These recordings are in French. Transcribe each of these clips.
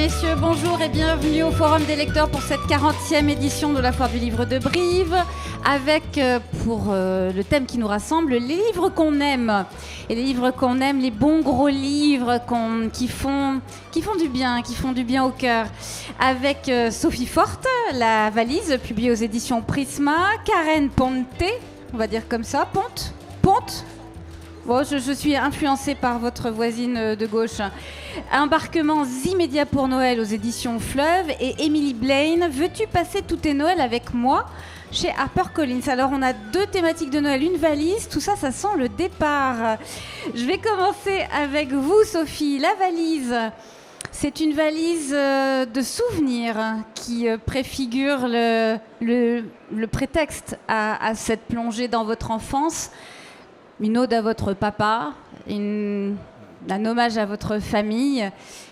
messieurs, bonjour et bienvenue au Forum des lecteurs pour cette 40e édition de la Foire du Livre de Brive, avec pour le thème qui nous rassemble, les livres qu'on aime. Et les livres qu'on aime, les bons gros livres qui font du bien au cœur. Avec Sophie Forte, La Valise, publiée aux éditions Prisma, Karen Ponte, on va dire comme ça, Ponte. Bon, je suis influencée par votre voisine de gauche. Embarquements immédiats pour Noël aux éditions Fleuve et Emily Blaine, Veux-tu passer tous tes Noëls avec moi chez HarperCollins. Alors on a 2 thématiques de Noël, une valise, tout ça, ça sent le départ. Je vais commencer avec vous, Sophie. La valise, c'est une valise de souvenirs qui préfigure le prétexte à cette plongée dans votre enfance. Une ode à votre papa, un hommage à votre famille,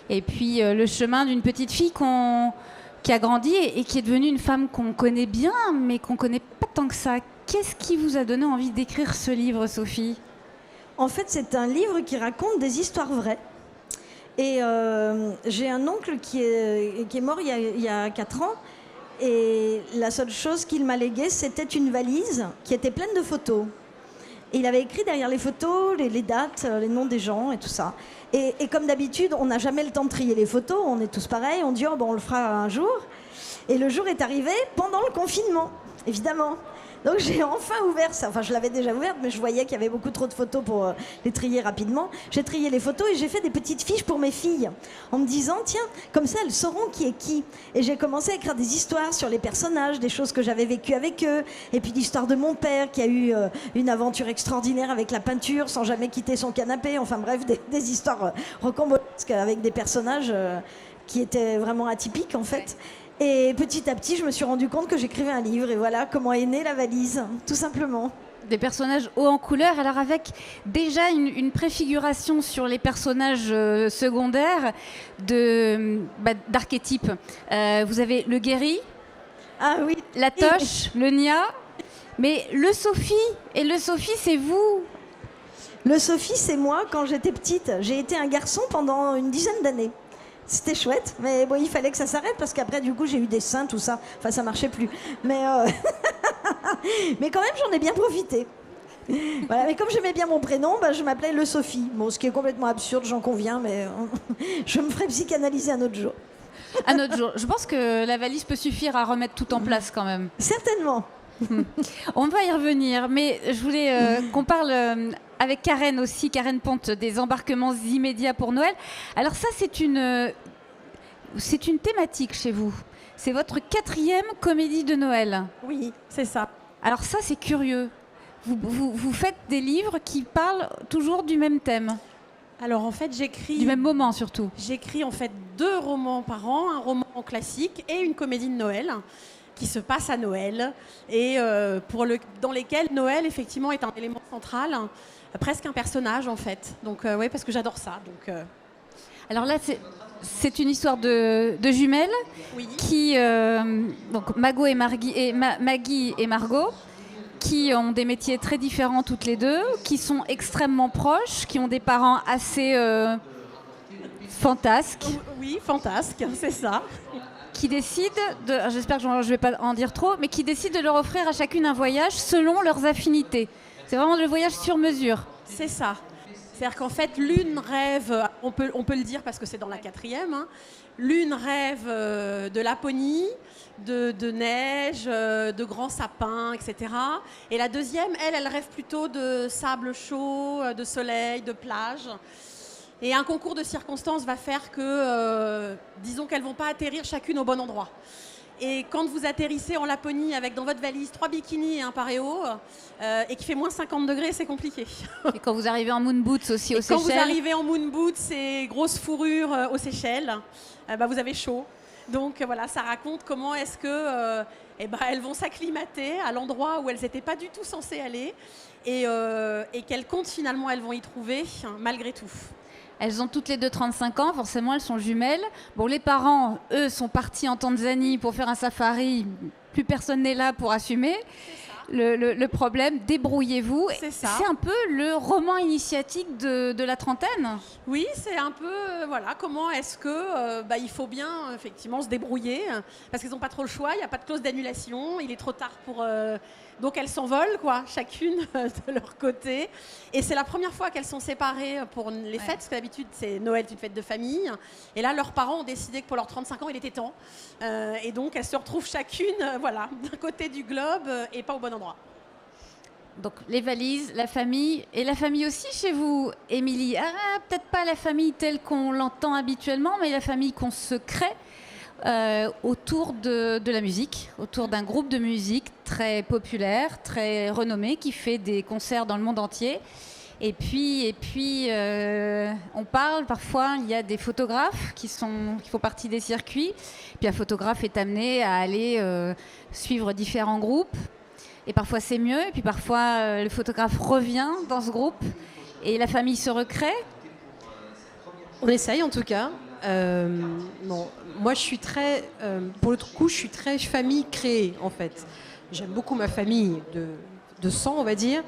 et puis le chemin d'une petite fille qui a grandi et qui est devenue une femme qu'on connaît bien, mais qu'on ne connaît pas tant que ça. Qu'est-ce qui vous a donné envie d'écrire ce livre, Sophie ? En fait, c'est un livre qui raconte des histoires vraies. Et j'ai un oncle qui est mort il y a 4 ans, et la seule chose qu'il m'a léguée, c'était une valise qui était pleine de photos. Et il avait écrit derrière les photos les dates, les noms des gens et tout ça. Et comme d'habitude, on n'a jamais le temps de trier les photos, on est tous pareils, on dit oh, bon, on le fera un jour. Et le jour est arrivé pendant le confinement, évidemment. Donc j'ai enfin ouvert ça, enfin je l'avais déjà ouverte, mais je voyais qu'il y avait beaucoup trop de photos pour les trier rapidement. J'ai trié les photos et j'ai fait des petites fiches pour mes filles, en me disant tiens, comme ça elles sauront qui est qui. Et j'ai commencé à écrire des histoires sur les personnages, des choses que j'avais vécues avec eux, et puis l'histoire de mon père qui a eu une aventure extraordinaire avec la peinture sans jamais quitter son canapé, enfin bref, des histoires rocambolesques avec des personnages qui étaient vraiment atypiques en fait. Et petit à petit, je me suis rendu compte que j'écrivais un livre. Et voilà comment est née La Valise, tout simplement. Des personnages hauts en couleur, alors avec déjà une préfiguration sur les personnages secondaires d'archétypes. Vous avez le guéri, oui. la toche, le nia, mais le Sophie, c'est vous. Le Sophie, c'est moi quand j'étais petite. J'ai été un garçon pendant une dizaine d'années. C'était chouette, mais bon, il fallait que ça s'arrête parce qu'après, du coup, j'ai eu des seins, tout ça. Enfin, ça marchait plus. Mais quand même, j'en ai bien profité. Voilà, mais comme j'aimais bien mon prénom, je m'appelais Le Sophie. Bon, ce qui est complètement absurde, j'en conviens, mais je me ferai psychanalyser un autre jour. Un autre jour. Je pense que la valise peut suffire à remettre tout en place quand même. Certainement. On va y revenir, mais je voulais qu'on parle avec Karen aussi, Karen Ponte, des embarquements immédiats pour Noël. Alors ça, c'est une thématique chez vous. C'est votre 4e comédie de Noël. Oui, c'est ça. Alors ça, c'est curieux. Vous faites des livres qui parlent toujours du même thème. Alors en fait, j'écris... Du même moment surtout. J'écris en fait 2 romans par an, un roman classique et une comédie de Noël qui se passe à Noël et dans lesquels Noël effectivement est un élément central, presque un personnage en fait. Donc oui, parce que j'adore ça. Donc, Alors là, c'est une histoire de jumelles, oui. Qui donc Maggie et Margot, qui ont des métiers très différents toutes les deux, qui sont extrêmement proches, qui ont des parents assez fantasques. Oui, fantasques, c'est ça. Qui décident j'espère que je ne vais pas en dire trop, mais qui décident de leur offrir à chacune un voyage selon leurs affinités. C'est vraiment le voyage sur mesure. C'est ça. C'est-à-dire qu'en fait, l'une rêve, on peut le dire parce que c'est dans la 4e, hein, l'une rêve de Laponie, de neige, de grands sapins, etc. Et la deuxième, elle rêve plutôt de sable chaud, de soleil, de plage. Et un concours de circonstances va faire que, disons qu'elles ne vont pas atterrir chacune au bon endroit. Et quand vous atterrissez en Laponie avec dans votre valise 3 bikinis et un paréo, et qu'il fait moins 50 degrés, c'est compliqué. Et quand vous arrivez en moon boots aussi aux Seychelles. Quand vous arrivez en moon boots et grosse fourrure aux Seychelles, vous avez chaud. Donc voilà, ça raconte comment est-ce que elles vont s'acclimater à l'endroit où elles n'étaient pas du tout censées aller et quel compte finalement elles vont y trouver malgré tout. Elles ont toutes les deux 35 ans, forcément elles sont jumelles. Bon, les parents, eux, sont partis en Tanzanie pour faire un safari. Plus personne n'est là pour assumer. le problème, débrouillez-vous. C'est ça. C'est un peu le roman initiatique de la trentaine. Oui, c'est un peu, voilà, comment est-ce que il faut bien effectivement se débrouiller, parce qu'ils n'ont pas trop le choix, il n'y a pas de clause d'annulation, il est trop tard pour... donc elles s'envolent, quoi, chacune de leur côté. Et c'est la première fois qu'elles sont séparées pour les fêtes, parce que d'habitude c'est Noël, c'est une fête de famille. Et là, leurs parents ont décidé que pour leurs 35 ans, il était temps. Et donc elles se retrouvent chacune, voilà, d'un côté du globe et pas au bon endroit. Donc les valises, la famille, et la famille aussi chez vous, Émilie. Peut-être pas la famille telle qu'on l'entend habituellement, mais la famille qu'on se crée autour de la musique, autour d'un groupe de musique très populaire, très renommé, qui fait des concerts dans le monde entier. Et puis on parle, parfois, il y a des photographes qui font partie des circuits. Puis un photographe est amené à aller suivre différents groupes. Et parfois c'est mieux, et puis parfois le photographe revient dans ce groupe et la famille se recrée. On essaye en tout cas. Bon, moi je suis très, pour le coup, je suis très famille créée en fait. J'aime beaucoup ma famille de sang, on va dire,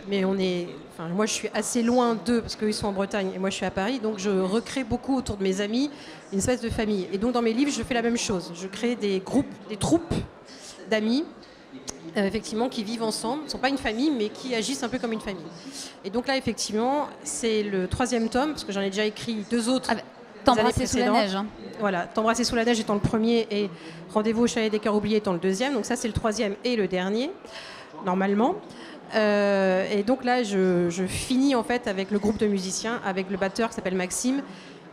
mais moi je suis assez loin d'eux parce qu'ils sont en Bretagne et moi je suis à Paris, donc je recrée beaucoup autour de mes amis une espèce de famille. Et donc dans mes livres je fais la même chose. Je crée des groupes, des troupes d'amis. Effectivement, qui vivent ensemble, ne sont pas une famille, mais qui agissent un peu comme une famille. Et donc là, effectivement, c'est le 3e tome, parce que j'en ai déjà écrit 2 autres. T'embrasser sous la neige. Hein. Voilà, T'embrasser sous la neige étant le premier et Rendez-vous au chalet des cœurs oubliés étant le 2e. Donc ça, c'est le 3e et le dernier, normalement. Et donc là, je finis en fait avec le groupe de musiciens, avec le batteur qui s'appelle Maxime,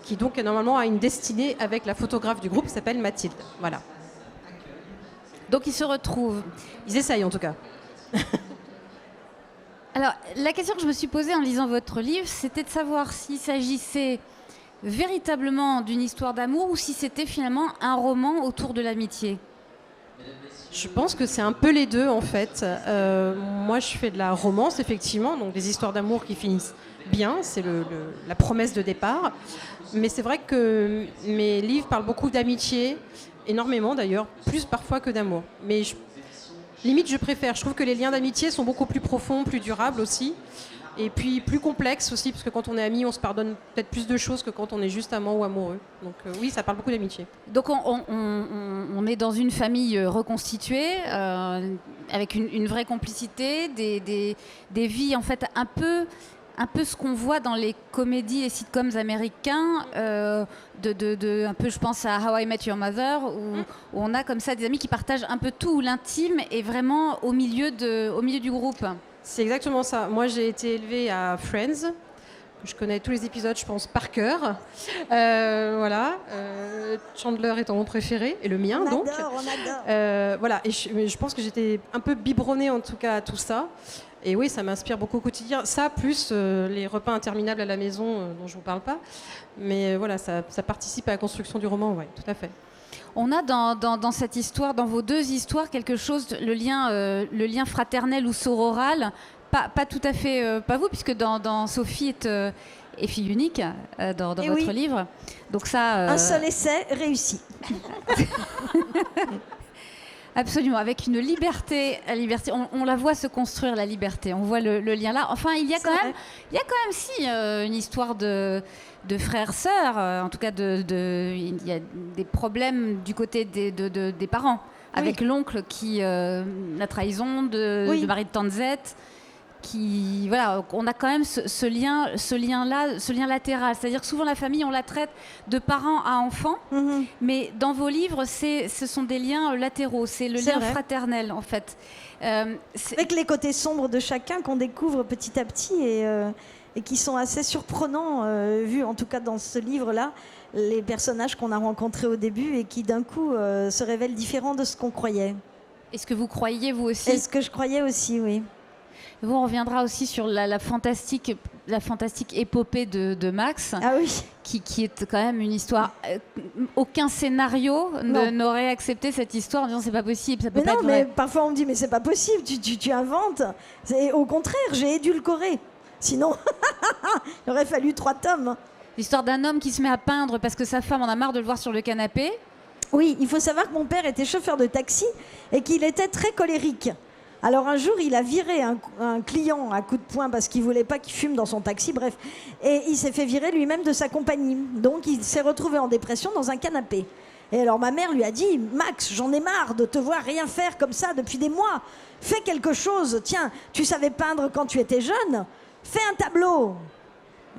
qui donc normalement a une destinée avec la photographe du groupe qui s'appelle Mathilde. Voilà. Donc ils se retrouvent. Ils essayent en tout cas. Alors, la question que je me suis posée en lisant votre livre, c'était de savoir s'il s'agissait véritablement d'une histoire d'amour ou si c'était finalement un roman autour de l'amitié. Je pense que c'est un peu les deux en fait. Moi je fais de la romance effectivement, donc des histoires d'amour qui finissent bien, c'est la promesse de départ. Mais c'est vrai que mes livres parlent beaucoup d'amitié, énormément d'ailleurs, plus parfois que d'amour. Mais limite je préfère, je trouve que les liens d'amitié sont beaucoup plus profonds, plus durables aussi. Et puis plus complexes aussi, parce que quand on est amis, on se pardonne peut-être plus de choses que quand on est juste amant ou amoureux. Donc oui, ça parle beaucoup d'amitié. Donc on est dans une famille reconstituée, avec une vraie complicité, des vies en fait un peu ce qu'on voit dans les comédies et sitcoms américains, un peu je pense à How I Met Your Mother, où on a comme ça des amis qui partagent un peu tout, l'intime est vraiment au milieu du groupe. C'est exactement ça. Moi, j'ai été élevée à Friends. Je connais tous les épisodes, je pense, par cœur. Voilà. Chandler étant mon préféré, et le mien, on donc. On adore. Voilà. Et je pense que j'étais un peu biberonnée, en tout cas, à tout ça. Et oui, ça m'inspire beaucoup au quotidien. Ça, plus les repas interminables à la maison, dont je ne vous parle pas. Mais voilà, ça participe à la construction du roman, oui, tout à fait. On a dans cette histoire, dans vos 2 histoires, quelque chose, le lien fraternel ou sororal, pas tout à fait, pas vous, puisque dans Sophie est fille unique dans votre livre. Donc ça, un seul essai réussi. Absolument, avec une liberté, on la voit se construire, la liberté, on voit le lien là. Enfin, il y a quand même si une histoire de frères-sœurs, en tout cas il y a des problèmes du côté des parents, avec l'oncle qui la trahison du mari de Tanzette. Voilà, on a quand même ce lien latéral, c'est-à-dire que souvent la famille on la traite de parents à enfants, mais dans vos livres ce sont des liens latéraux, c'est le lien fraternel en fait. Avec les côtés sombres de chacun qu'on découvre petit à petit et qui sont assez surprenants, vu en tout cas dans ce livre-là, les personnages qu'on a rencontrés au début et qui d'un coup se révèlent différents de ce qu'on croyait. Est-ce que vous croyez vous aussi ? Est-ce que je croyais aussi, oui. Vous, on reviendra aussi sur la fantastique épopée de Max, qui est quand même une histoire. Aucun scénario n'aurait accepté cette histoire en disant c'est pas possible, ça peut pas être vrai. Mais parfois on me dit mais c'est pas possible, tu inventes. Au contraire, j'ai édulcoré. Sinon, il aurait fallu 3 tomes. L'histoire d'un homme qui se met à peindre parce que sa femme en a marre de le voir sur le canapé. Oui, il faut savoir que mon père était chauffeur de taxi et qu'il était très colérique. Alors un jour, il a viré un client à coups de poing parce qu'il voulait pas qu'il fume dans son taxi, bref. Et il s'est fait virer lui-même de sa compagnie. Donc il s'est retrouvé en dépression dans un canapé. Et alors ma mère lui a dit, Max, j'en ai marre de te voir rien faire comme ça depuis des mois. Fais quelque chose. Tiens, tu savais peindre quand tu étais jeune. Fais un tableau.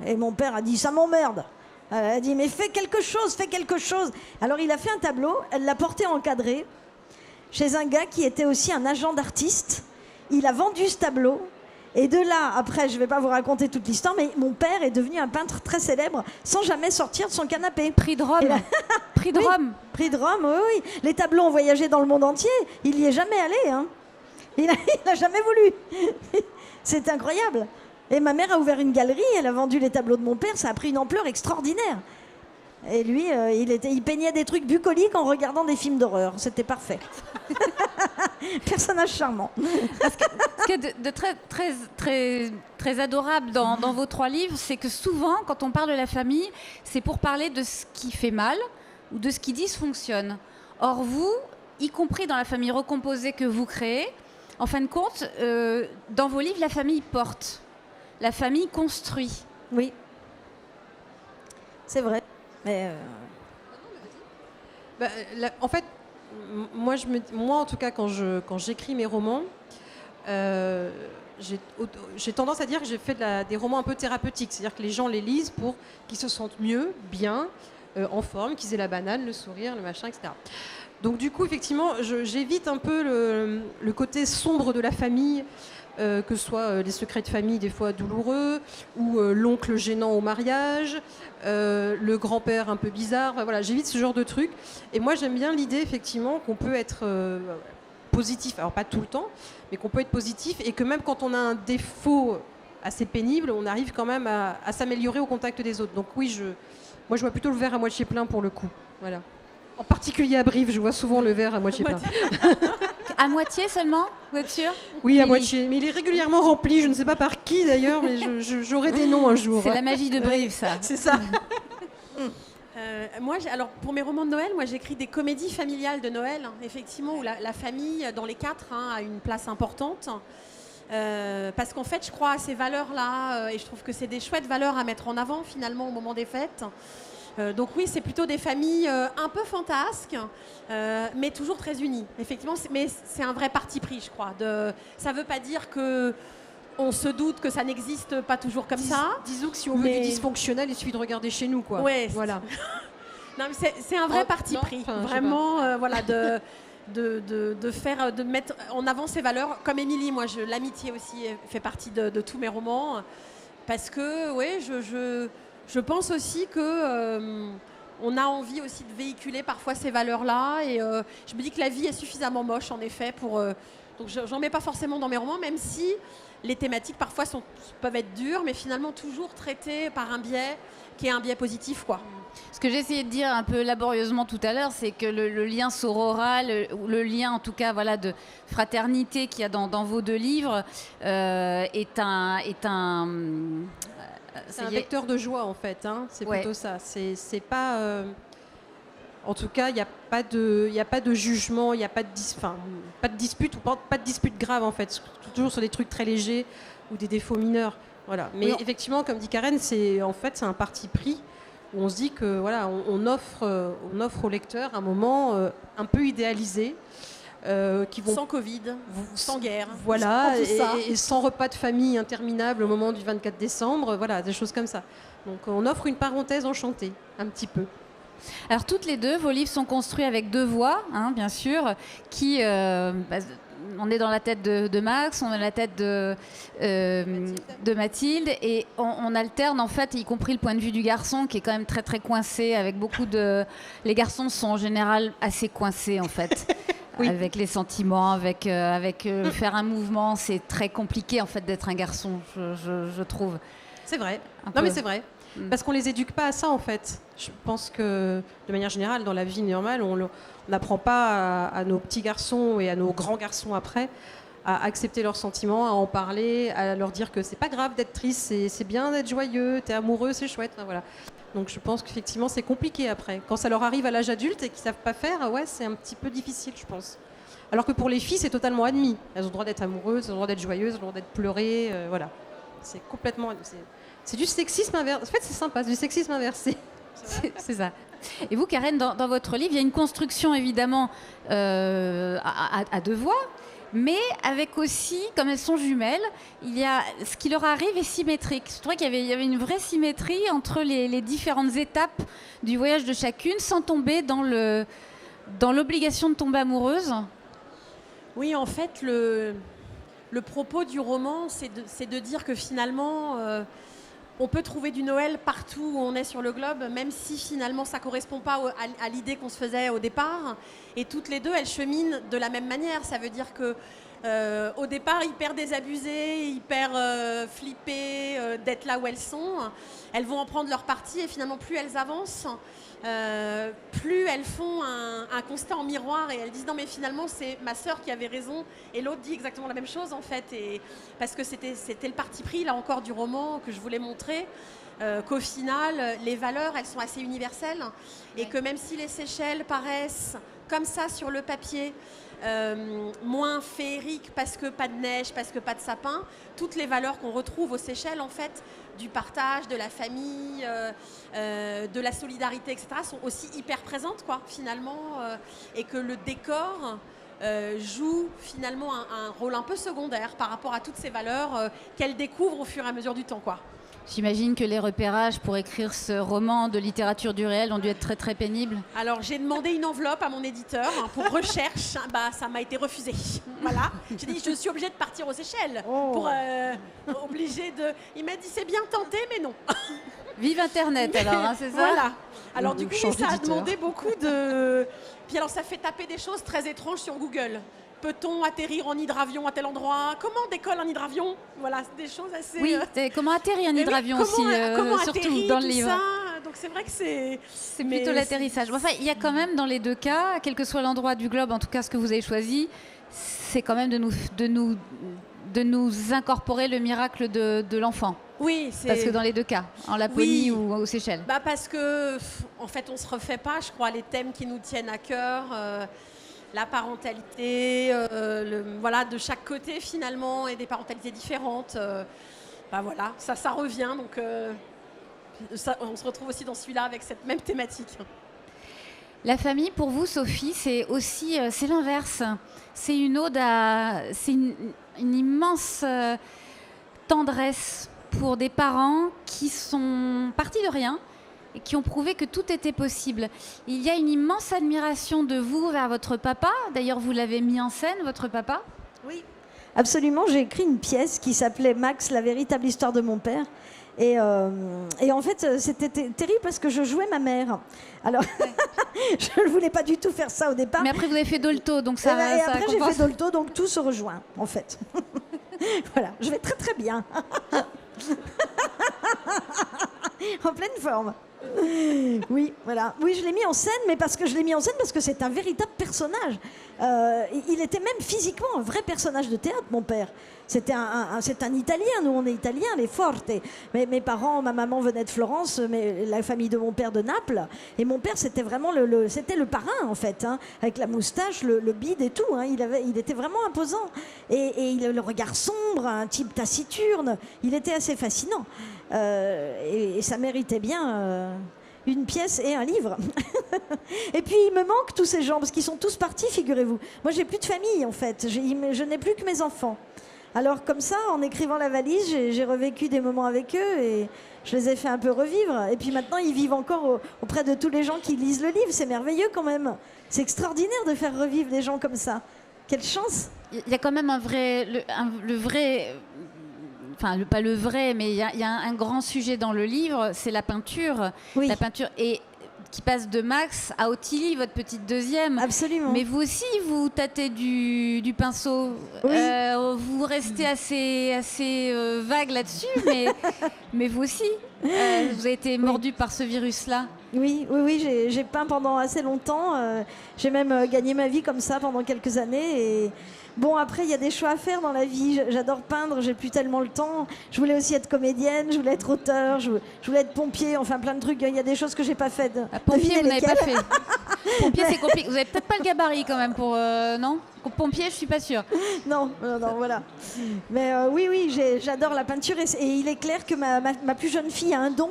Et mon père a dit, ça m'emmerde. Elle a dit, mais fais quelque chose, fais quelque chose. Alors il a fait un tableau, elle l'a porté encadré chez un gars qui était aussi un agent d'artiste. Il a vendu ce tableau. Et de là, après, je ne vais pas vous raconter toute l'histoire, mais mon père est devenu un peintre très célèbre sans jamais sortir de son canapé. Prix de Rome. Prix de Oui, Rome. Prix de Rome, oui, oui. Les tableaux ont voyagé dans le monde entier. Il n'y est jamais allé. Hein. Il n'a jamais voulu. C'est incroyable. Et ma mère a ouvert une galerie, elle a vendu les tableaux de mon père, ça a pris une ampleur extraordinaire. Et lui, il peignait des trucs bucoliques en regardant des films d'horreur. C'était parfait. Personnage charmant. Ce qui est de très, très, très, très adorable dans vos 3 livres, c'est que souvent, quand on parle de la famille, c'est pour parler de ce qui fait mal ou de ce qui dysfonctionne. Or, vous, y compris dans la famille recomposée que vous créez, en fin de compte, dans vos livres, la famille porte. La famille construit. Oui. C'est vrai. Mais En fait, moi en tout cas, quand j'écris mes romans, j'ai tendance à dire que j'ai fait des romans un peu thérapeutiques. C'est-à-dire que les gens les lisent pour qu'ils se sentent mieux, bien, en forme, qu'ils aient la banane, le sourire, le machin, etc. Donc du coup, effectivement, j'évite un peu le côté sombre de la famille, que ce soit les secrets de famille des fois douloureux, ou l'oncle gênant au mariage, le grand-père un peu bizarre. Voilà, j'évite ce genre de trucs. Et moi, j'aime bien l'idée, effectivement, qu'on peut être positif, alors pas tout le temps, mais qu'on peut être positif, et que même quand on a un défaut assez pénible, on arrive quand même à s'améliorer au contact des autres. Donc oui, moi je vois plutôt le verre à moitié plein pour le coup. Voilà. En particulier à Brive, je vois souvent le verre à moitié plein. À moitié seulement, vous êtes sûr? Oui, à moitié. Mais il est régulièrement rempli, je ne sais pas par qui d'ailleurs, mais j'aurai des noms un jour. C'est la magie de Brive, ça. C'est ça. Moi, alors pour mes romans de Noël, moi j'écris des comédies familiales de Noël, hein, effectivement, où la famille, dans les 4, a une place importante. Parce qu'en fait, je crois à ces valeurs-là, et je trouve que c'est des chouettes valeurs à mettre en avant finalement au moment des fêtes. Donc oui, c'est plutôt des familles un peu fantasques, mais toujours très unies. Effectivement, mais c'est un vrai parti pris, je crois. Ça ne veut pas dire que on se doute que ça n'existe pas toujours comme ça. Disons que si on veut du dysfonctionnel, il suffit de regarder chez nous, quoi. Ouais, voilà. Non, mais c'est un vrai parti pris, vraiment, voilà, de mettre en avant ces valeurs. Comme Émilie, moi, l'amitié aussi fait partie de tous mes romans, parce que, ouais, je pense aussi que on a envie aussi de véhiculer parfois ces valeurs-là, et je me dis que la vie est suffisamment moche, en effet, pour donc j'en mets pas forcément dans mes romans, même si les thématiques parfois peuvent être dures, mais finalement toujours traitées par un biais qui est un biais positif, quoi. Ce que j'ai essayé de dire un peu laborieusement tout à l'heure, c'est que le lien sororal, ou le lien en tout cas voilà, de fraternité qu'il y a dans vos 2 livres, est un vecteur de joie en fait, hein. C'est ouais. plutôt ça. C'est pas... En tout cas, il n'y a pas de jugement, il n'y a pas de dispute, ou pas de dispute grave en fait. Toujours sur des trucs très légers ou des défauts mineurs. Voilà. Mais effectivement, comme dit Karen, c'est un parti pris où on se dit que voilà, on offre au lecteur un moment un peu idéalisé. Sans Covid, sans guerre, voilà, et sans repas de famille interminable au moment du 24 décembre, voilà, des choses comme ça. Donc on offre une parenthèse enchantée, un petit peu. Alors toutes les 2, vos livres sont construits avec 2 voix, hein, bien sûr, qui... on est dans la tête de Max, on est dans la tête de Mathilde, et on alterne en fait, y compris le point de vue du garçon qui est quand même très très coincé, avec beaucoup de... Les garçons sont en général assez coincés en fait. Oui. Avec les sentiments, avec faire un mouvement, c'est très compliqué en fait d'être un garçon, je trouve. C'est vrai. Non mais c'est vrai. Parce qu'on les éduque pas à ça en fait. Je pense que de manière générale, dans la vie normale, on n'apprend pas à nos petits garçons et à nos grands garçons après à accepter leurs sentiments, à en parler, à leur dire que c'est pas grave d'être triste, c'est bien d'être joyeux, t'es amoureux, c'est chouette. Enfin, voilà. Donc je pense qu'effectivement c'est compliqué après. Quand ça leur arrive à l'âge adulte et qu'ils savent pas faire, ouais, c'est un petit peu difficile, je pense. Alors que pour les filles, c'est totalement admis. Elles ont le droit d'être amoureuses, elles ont le droit d'être joyeuses, elles ont le droit d'être pleurées, voilà. C'est complètement... C'est du sexisme inversé. En fait, c'est sympa, c'est du sexisme inversé. C'est ça. Et vous, Karen, dans votre livre, il y a une construction évidemment à deux voix, mais avec aussi, comme elles sont jumelles, il y a ce qui leur arrive est symétrique. Je trouvais qu'il y avait une vraie symétrie entre les différentes étapes du voyage de chacune, sans tomber dans l'obligation de tomber amoureuse. Oui, en fait, le propos du roman, c'est de dire que finalement, on peut trouver du Noël partout où on est sur le globe, même si finalement ça ne correspond pas à l'idée qu'on se faisait au départ. Et toutes les deux, elles cheminent de la même manière. Ça veut dire que au départ, hyper désabusées, hyper flippées d'être là où elles sont, elles vont en prendre leur parti et finalement, plus elles avancent, plus elles font un constat en miroir et elles disent non mais finalement c'est ma sœur qui avait raison et l'autre dit exactement la même chose en fait, et parce que c'était le parti pris là encore du roman que je voulais montrer, qu'au final les valeurs elles sont assez universelles et que même si les Seychelles paraissent comme ça sur le papier moins féeriques parce que pas de neige, parce que pas de sapin, toutes les valeurs qu'on retrouve aux Seychelles en fait, du partage, de la famille, de la solidarité, etc., sont aussi hyper présentes, quoi, finalement, et que le décor joue finalement un rôle un peu secondaire par rapport à toutes ces valeurs qu'elle découvre au fur et à mesure du temps, quoi. J'imagine que les repérages pour écrire ce roman de littérature du réel ont dû être très très pénibles. Alors j'ai demandé une enveloppe à mon éditeur pour recherche, bah, ça m'a été refusé. Voilà, j'ai dit je suis obligée de partir aux Seychelles pour obligée de. Il m'a dit c'est bien tenté mais non. Vive Internet alors, hein, c'est ça. Voilà. Alors du coup change ça a d'éditeur. demandé beaucoup de. Puis alors ça fait taper des choses très étranges sur Google. Peut-on atterrir en hydravion à tel endroit? Comment décolle un hydravion? Voilà, c'est des choses assez... Oui, comment atterrir un mais oui, hydravion comment aussi, surtout atterrit, dans le tout livre. ça. Donc c'est vrai que c'est Plutôt l'atterrissage. Enfin, il y a quand même dans les deux cas, quel que soit l'endroit du globe, en tout cas ce que vous avez choisi, c'est quand même de nous incorporer le miracle de l'enfant. Oui, c'est... Parce que dans les deux cas, en Laponie Oui. ou aux Seychelles. Bah parce que, en fait, on se refait pas, je crois, les thèmes qui nous tiennent à cœur, la parentalité, voilà, de chaque côté finalement, et des parentalités différentes. Bah voilà, ça revient, donc on se retrouve aussi dans celui-là avec cette même thématique. La famille, pour vous, Sophie, c'est aussi, c'est l'inverse. C'est une ode c'est une immense tendresse pour des parents qui sont partis de rien et qui ont prouvé que tout était possible. Il y a une immense admiration de vous vers votre papa. D'ailleurs, vous l'avez mis en scène, votre papa. Oui, absolument. J'ai écrit une pièce qui s'appelait Max, la véritable histoire de mon père. Et en fait, c'était terrible parce que je jouais ma mère. Alors, je ne voulais pas du tout faire ça au départ. Mais après, vous avez fait Dolto, donc ça Et ça après, j'ai compense. fait Dolto, donc tout se rejoint, en fait. Voilà, je vais très très bien. En pleine forme. Oui, voilà. Oui, je l'ai mis en scène, mais parce que je l'ai mis en scène parce que c'est un véritable personnage. Il était même physiquement un vrai personnage de théâtre, mon père. C'est un Italien, nous on est Italiens, les Forte. Mais mes parents, ma maman venait de Florence, mais la famille de mon père de Naples. Et mon père, c'était vraiment c'était le parrain en fait, hein, avec la moustache, le bide et tout. Hein, il était vraiment imposant. Et il avait le regard sombre, un type taciturne. Il était assez fascinant. Et ça méritait bien une pièce et un livre. Et puis il me manque tous ces gens, parce qu'ils sont tous partis, figurez-vous. Moi, j'ai plus de famille en fait. Je n'ai plus que mes enfants. Alors comme ça, en écrivant la valise, j'ai revécu des moments avec eux et je les ai fait un peu revivre. Et puis maintenant, ils vivent encore auprès de tous les gens qui lisent le livre. C'est merveilleux quand même. C'est extraordinaire de faire revivre des gens comme ça. Quelle chance! Il y a quand même le vrai... Enfin, pas le vrai, mais il y a un grand sujet dans le livre, c'est la peinture. Oui. La peinture qui passe de Max à Ottilie, votre petite deuxième. Absolument. Mais vous aussi, vous tâtez du pinceau. Oui. Vous restez assez vague là-dessus, mais vous aussi, vous avez été mordu par ce virus-là. Oui, j'ai peint pendant assez longtemps. J'ai même gagné ma vie comme ça pendant quelques années. Et bon, après, il y a des choix à faire dans la vie. J'adore peindre, j'ai plus tellement le temps. Je voulais aussi être comédienne, je voulais être auteur, je voulais être pompier, enfin plein de trucs. Il y a des choses que j'ai pas faites. Pompier, Devinez vous n'avez pas lesquelles. fait. Pompier, c'est compliqué. Vous avez peut-être pas le gabarit quand même pour... non ? Pompier, je suis pas sûre. Non, voilà. Mais oui, j'adore la peinture et il est clair que ma plus jeune fille a un don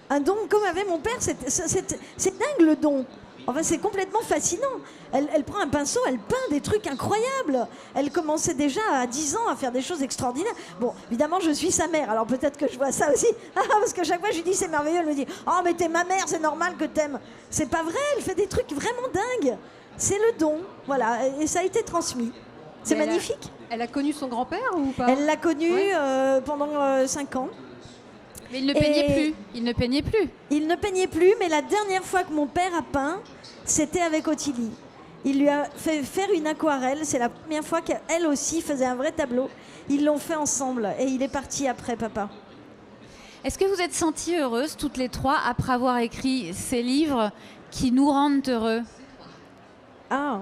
comme avait mon père. C'est dingue le don. Enfin, c'est complètement fascinant. Elle prend un pinceau, elle peint des trucs incroyables. Elle commençait déjà à 10 ans à faire des choses extraordinaires. Bon, évidemment, je suis sa mère, alors peut-être que je vois ça aussi. Parce que chaque fois, je lui dis c'est merveilleux, elle me dit « Oh, mais t'es ma mère, c'est normal que t'aimes. » C'est pas vrai, elle fait des trucs vraiment dingues. C'est le don, voilà, et ça a été transmis. C'est magnifique. Elle a connu son grand-père ou pas? Elle l'a connu pendant 5 ans. Mais il ne peignait plus. Il ne peignait plus. Il ne peignait plus, mais la dernière fois que mon père a peint, c'était avec Ottilie. Il lui a fait faire une aquarelle. C'est la première fois qu'elle aussi faisait un vrai tableau. Ils l'ont fait ensemble et il est parti après, papa. Est-ce que vous êtes senties heureuses, toutes les trois, après avoir écrit ces livres qui nous rendent heureux? Ah,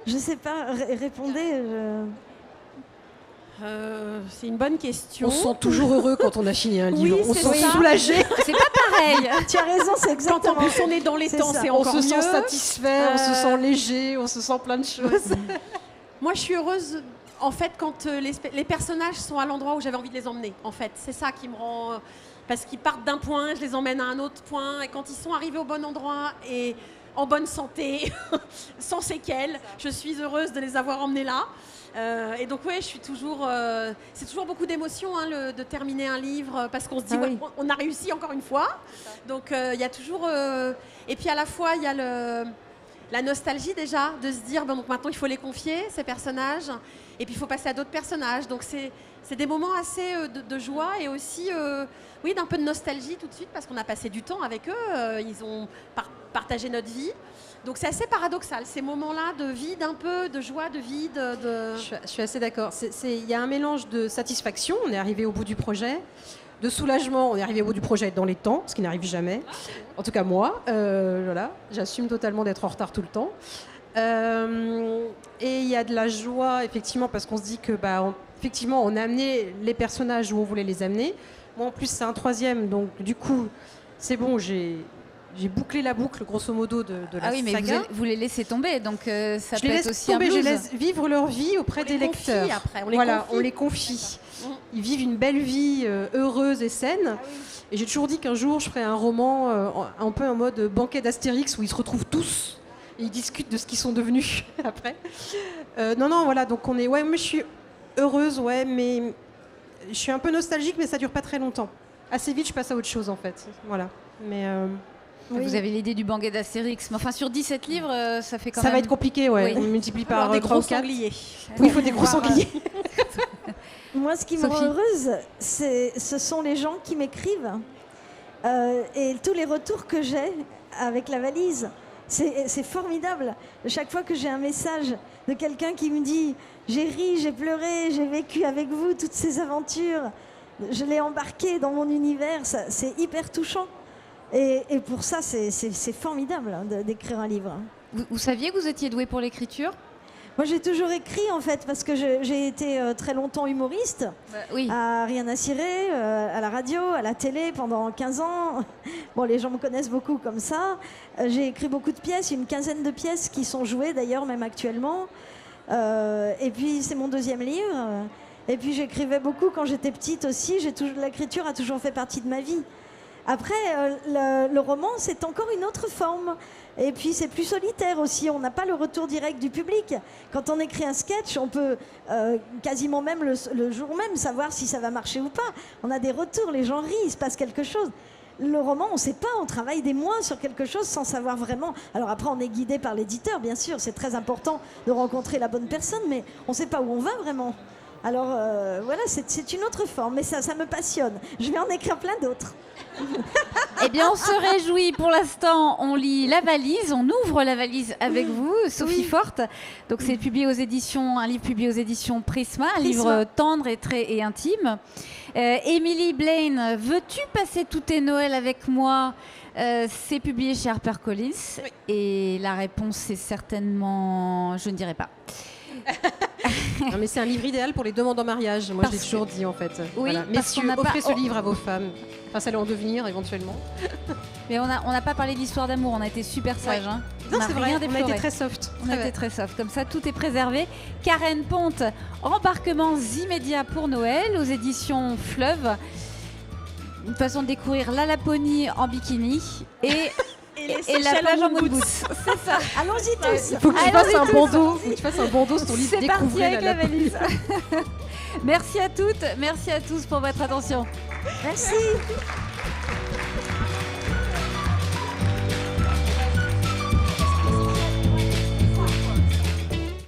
je sais pas, répondez. C'est une bonne question. On se sent toujours heureux quand on a fini un livre. Oui, On se sent ça. soulagé. C'est pas pareil. Tu as raison, c'est Quand exactement. en plus on est dans les temps, c'est On encore se sent mieux. satisfait, on se sent léger, on se sent plein de choses. Moi, je suis heureuse, en fait, quand les personnages sont à l'endroit où j'avais envie de les emmener. En fait, c'est ça qui me rend... parce qu'ils partent d'un point, je les emmène à un autre point. Et quand ils sont arrivés au bon endroit et en bonne santé, sans séquelles, je suis heureuse de les avoir emmenés là. Et donc, ouais, je suis toujours... c'est toujours beaucoup d'émotions de terminer un livre, parce qu'on se dit, Ah oui. on a réussi encore une fois. Donc, il y a toujours... et puis, à la fois, il y a la nostalgie déjà, de se dire, bon, donc maintenant, il faut les confier, ces personnages. Et puis, il faut passer à d'autres personnages. Donc, c'est des moments assez de joie et aussi, oui, d'un peu de nostalgie tout de suite, parce qu'on a passé du temps avec eux. Ils ont partagé notre vie. Donc c'est assez paradoxal, ces moments-là de vide un peu, de joie, de vide. Je suis assez d'accord. Il y a un mélange de satisfaction, on est arrivé au bout du projet, de soulagement, on est arrivé au bout du projet dans les temps, ce qui n'arrive jamais. En tout cas moi, voilà, j'assume totalement d'être en retard tout le temps. Et il y a de la joie, effectivement, parce qu'on se dit que, effectivement, on a amené les personnages où on voulait les amener. Moi, en plus, c'est un 3e, donc du coup, c'est bon, j'ai bouclé la boucle, grosso modo, de la Ah oui, mais saga. vous les laissez tomber, donc ça Je peut les être laisse aussi tomber, un je blues. laisse vivre leur vie auprès des confie lecteurs. après, On les confie. Ils vivent une belle vie heureuse et saine. Et j'ai toujours dit qu'un jour, je ferais un roman un peu en mode banquet d'Astérix où ils se retrouvent tous et ils discutent de ce qu'ils sont devenus après. Non, voilà. Donc on est. Ouais, moi je suis heureuse, ouais, mais je suis un peu nostalgique, mais ça dure pas très longtemps. Assez vite, je passe à autre chose en fait. Voilà. Mais Oui. Vous avez l'idée du banquet d'Astérix. Mais enfin, sur 17 livres, ça fait quand ça même... va être compliqué, ouais. Oui. On multiplie Alors, par des 3 gros ou 4. sangliers. Oui, il faut des gros Voir, sangliers. Moi, ce qui me Sophie. rend heureuse, ce sont les gens qui m'écrivent et tous les retours que j'ai avec la valise. C'est formidable. Chaque fois que j'ai un message de quelqu'un qui me dit « J'ai ri, j'ai pleuré, j'ai vécu avec vous toutes ces aventures, je l'ai embarqué dans mon univers », c'est hyper touchant. Et pour ça, c'est formidable d'écrire un livre. Vous saviez que vous étiez doué pour l'écriture? Moi, j'ai toujours écrit, en fait, parce que j'ai été très longtemps humoriste. Oui. À Rien à cirer, à la radio, à la télé pendant 15 ans. Bon, les gens me connaissent beaucoup comme ça. J'ai écrit beaucoup de pièces, une quinzaine de pièces qui sont jouées d'ailleurs, même actuellement. Et puis, c'est mon 2e livre. Et puis, j'écrivais beaucoup quand j'étais petite aussi. L'écriture a toujours fait partie de ma vie. Après, le roman, c'est encore une autre forme. Et puis, c'est plus solitaire aussi. On n'a pas le retour direct du public. Quand on écrit un sketch, on peut quasiment même le jour même savoir si ça va marcher ou pas. On a des retours, les gens rient, il se passe quelque chose. Le roman, on ne sait pas, on travaille des mois sur quelque chose sans savoir vraiment. Alors après, on est guidé par l'éditeur, bien sûr. C'est très important de rencontrer la bonne personne, mais on ne sait pas où on va vraiment. Alors voilà, c'est une autre forme, mais ça me passionne. Je vais en écrire plein d'autres. Eh bien, on se réjouit. Pour l'instant, on lit La Valise, on ouvre La Valise avec vous, Sophie Forte. Donc, c'est publié aux éditions, un livre publié aux éditions Prisma, un livre tendre et intime. Emily Blaine, veux-tu passer tous tes Noëls avec moi? C'est publié chez HarperCollins. Oui. Et la réponse est certainement, je ne dirai pas. Non, mais c'est un livre idéal pour les demandes en mariage. Moi, je l'ai toujours dit en fait. Oui, Voilà. parce qu'on Messieurs, n'a pas- offrez ce livre à vos femmes. Enfin, ça allait en devenir éventuellement. Mais on n'a pas parlé d'histoire d'amour, on a été super sages. Ouais. Hein. Non, On n'a c'est rien vrai, on a déploré. été très soft. On a été très soft, comme ça tout est préservé. Karen Ponte, embarquements immédiats pour Noël aux éditions Fleuve. Une façon de découvrir la Laponie en bikini et la plage en moon boots. C'est ça. Allons-y tous. Il faut que tu fasses un bandeau. Faut que tu fasses un bandeau sur ton livre. C'est parti Découvrez avec la Laponie. valise. Merci à toutes, merci à tous pour votre attention. Merci.